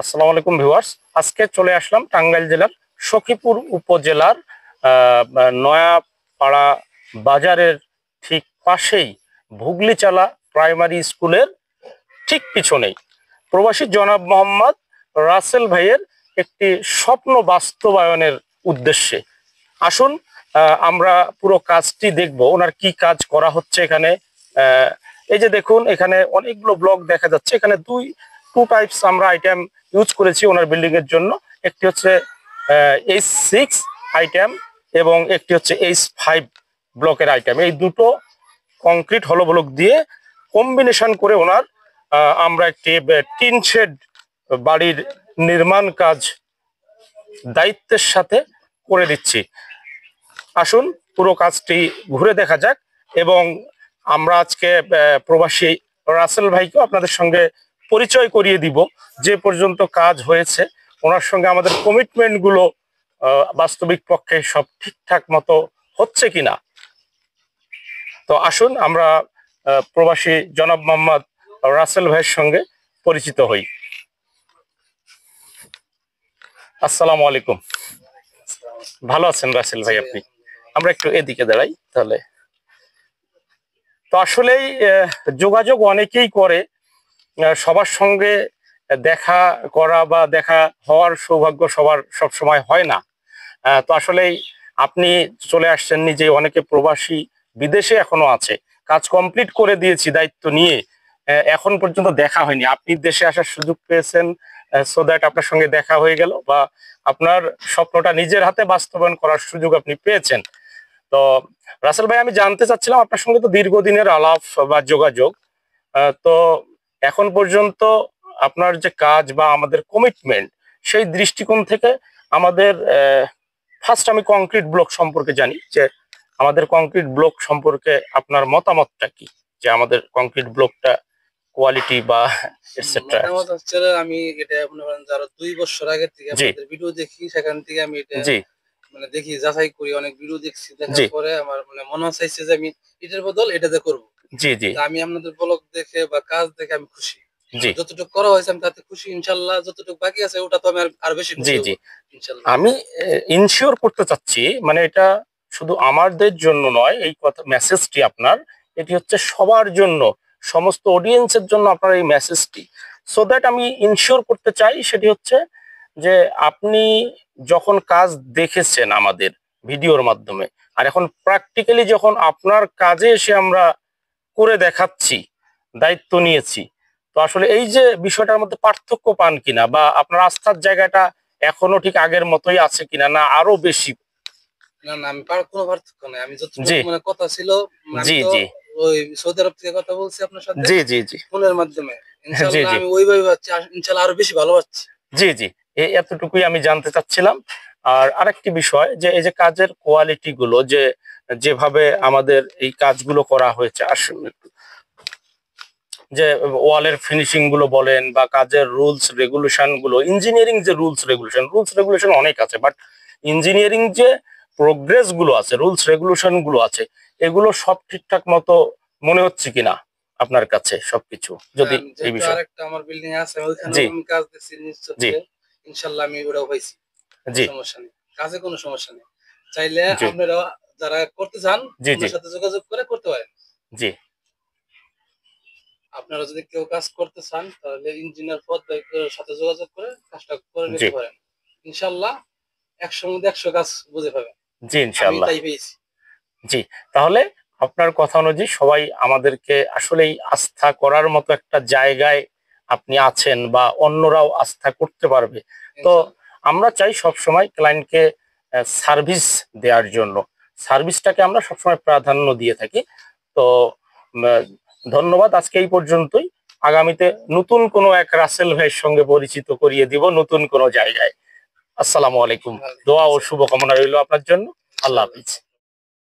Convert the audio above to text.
আসসালামু আলাইকুম ভিউয়ার্স। আজকে চলে আসলাম টাঙ্গাইল জেলার সখীপুর উপজেলার নয়াপাড়া বাজারের ঠিক পাশেই ভুগলিচালা প্রাইমারি স্কুলের ঠিক পিছনেই প্রবাসী জনাব মোহাম্মদ রাসেল ভাইয়ের একটি স্বপ্ন বাস্তবায়নের উদ্দেশ্যে আসুন আমরা পুরো কাজটি দেখব। ওনার কি কাজ করা হচ্ছে এখানে। এই যে দেখুন, এখানে অনেকগুলো ব্লক দেখা যাচ্ছে। এখানে টু টাইপস আমরা আইটেম ইউজ করেছি ওনার বিল্ডিং এর জন্য। একটি হচ্ছে H6 আইটেম এবং একটি হচ্ছে H5 ব্লকের আইটেম। এই দুটো কংক্রিট হলো ব্লক দিয়ে কম্বিনেশন করে ওনার আমরা একটি টিন শেড বাড়ির নির্মাণ কাজ দায়িত্বের সাথে করে দিচ্ছি। আসুন পুরো কাজটি ঘুরে দেখা যাক এবং আমরা আজকে প্রবাসী রাসেল ভাইকে আপনাদের সঙ্গে পরিচয় করিয়ে দিব। যে পর্যন্ত কাজ হয়েছে ওনার সঙ্গে আমাদের কমিটমেন্ট গুলো বাস্তবিক পক্ষে সব ঠিকঠাক মতো হচ্ছে কিনা। তো আসুন আমরা প্রবাসী জনাব মোহাম্মদ রাসেল ভাইয়ের সঙ্গে পরিচিত হই। আসসালামু আলাইকুম। ভালো আছেন রাসেল ভাই আপনি? আমরা একটু এদিকে দাঁড়াই তাহলে। তো আসলেই যোগাযোগ অনেকেই করে, সবার সঙ্গে দেখা করা বা দেখা হওয়ার সৌভাগ্য সবার সব সময় হয় না। তো আসলেই আপনি চলে আসছেন নিজে। অনেকে প্রবাসী বিদেশে এখনো আছে, কাজ কমপ্লিট করে দিয়েছি দায়িত্ব নিয়ে, এখন পর্যন্ত দেখা হয়নি। আপনি দেশে আসার সুযোগ পেয়েছেন, সো দ্যাট আপনার সঙ্গে দেখা হয়ে গেল বা আপনার স্বপ্নটা নিজের হাতে বাস্তবায়ন করার সুযোগ আপনি পেয়েছেন। তো রাসেল ভাই, আমি জানতে চাচ্ছিলাম আপনার সঙ্গে তো দীর্ঘদিনের আলাপ বা যোগাযোগ, তো এখন পর্যন্ত আপনার যে কাজ বা আমাদের কমিটমেন্ট, সেই দৃষ্টিকোণ থেকে আমাদের ফার্স্ট আমি কংক্রিট ব্লক সম্পর্কে জানি যে আমাদের কংক্রিট ব্লক সম্পর্কে আপনার মতামতটা কি, যে আমাদের কংক্রিট ব্লকটা কোয়ালিটি বা এটসেট্রা। মতামত হচ্ছে আমি এটা মনে করেন যারা 2 বছর আগে থেকে আপনাদের ভিডিও দেখি, সেখান থেকে আমি এটা মানে দেখি, যাচাই করি, অনেক ভিডিও দেখছি। দেখার পরে আমার মানে মনে চাইছে যে আমি এটার বদল এটাতে করব। আমি আপনাদের ব্লগ দেখে বা কাজ দেখে আমি খুশি। যতটুকু করা হয়েছে আমি তাতে খুশি। ইনশাআল্লাহ যতটুকু বাকি আছে ওটা তো আমি আর বেশি খুশি হব ইনশাআল্লাহ। আমি ইনশিওর করতে চাচ্ছি, মানে এটা শুধু আমাদের জন্য নয়, এই কথা মেসেজটি আপনার, এটি হচ্ছে সবার জন্য, সমস্ত অডিয়েন্সের জন্য আপনার এই মেসেজটি। সো দ্যাট আমি ইনশিওর করতে চাই সেটি হচ্ছে যে আপনি যখন কাজ দেখেছেন আমাদের ভিডিওর মাধ্যমে, আর এখন প্র্যাকটিক্যালি যখন আপনার কাজে এসে আমরা করে দেখাচ্ছি, দায়িত্ব নিয়েছি, তো আসলে এই যে বিষয়টার মধ্যে পার্থক্য পান কিনা বা আপনার আস্থার জায়গাটা এখনো ঠিক আগের মতোই আছে কিনা, না আরো বেশি? না না, আমি কোনো পার্থক্য নাই। আমি যতটুকু মানে কথা ছিল, আমি তো ওই সৌদি আরব থেকে কথা বলছি আপনার সাথে ফোনের মাধ্যমে। ইনশাআল্লাহ আমি ওইভাবে পাচ্ছি, ইনশাআল্লাহ আরো বেশি ভালো পাচ্ছি। জি, এতটুকুই আমি জানতে চাচ্ছিলাম। আর আরেকটি বিষয়, যে এই যে কাজের কোয়ালিটি গুলো, যেভাবে আমাদের এই কাজগুলো করা হয়েছে, আসলে যে ওয়ালের ফিনিশিং গুলো বলেন বা কাজের রুলস রেগুলেশন গুলো, ইঞ্জিনিয়ারিং যে রুলস রেগুলেশন অনেক আছে, বাট ইঞ্জিনিয়ারিং যে প্রোগ্রেস গুলো আছে, রুলস রেগুলেশন গুলো আছে, এগুলো সব ঠিকঠাক মতো মনে হচ্ছে কিনা আপনার কাছে সবকিছু? যদি এই বিষয়ে আরেকটা আমার বিল্ডিং আছে, ওইখানে আমি কাজ দেখছি নিশ্চয়ই, ইনশাআল্লাহ আমি ওটাও পাইছি। সমস্যা নেই, কাজে কোনো সমস্যা নেই। চাইলে আপনারা যারা করতে চান আমার সাথে যোগাযোগ করে করতে পারেন। আপনারা যদি কেউ কাজ করতে চান তাহলে ইঞ্জিনিয়ার পদের সাথে যোগাযোগ করে কাজটা করে নিতে পারেন। ইনশাআল্লাহ 100 মধ্যে 100 কাজ বুঝে পাবেন। ইনশাআল্লাহ। তাহলে আপনার কথা অনুযায়ী সবাই আমাদেরকে আসলেই আস্থা করার মতো একটা জায়গায় আপনি আছেন বা অন্যরাও আস্থা করতে পারবে। তো আমরা চাই সবসময় ক্লায়েন্টকে সার্ভিস দেওয়ার জন্য, সার্ভিসটাকে আমরা সবসময় প্রাধান্য দিয়ে থাকি। তো ধন্যবাদ, আজকে এই পর্যন্তই। আগামীতে নতুন কোনো এক রাসেল ভাইয়ের সঙ্গে পরিচিত করিয়ে দিব নতুন কোনো জায়গায়। আসসালামু আলাইকুম। দোয়া ও শুভকামনা রইল আপনার জন্য। আল্লাহ হাফিজ।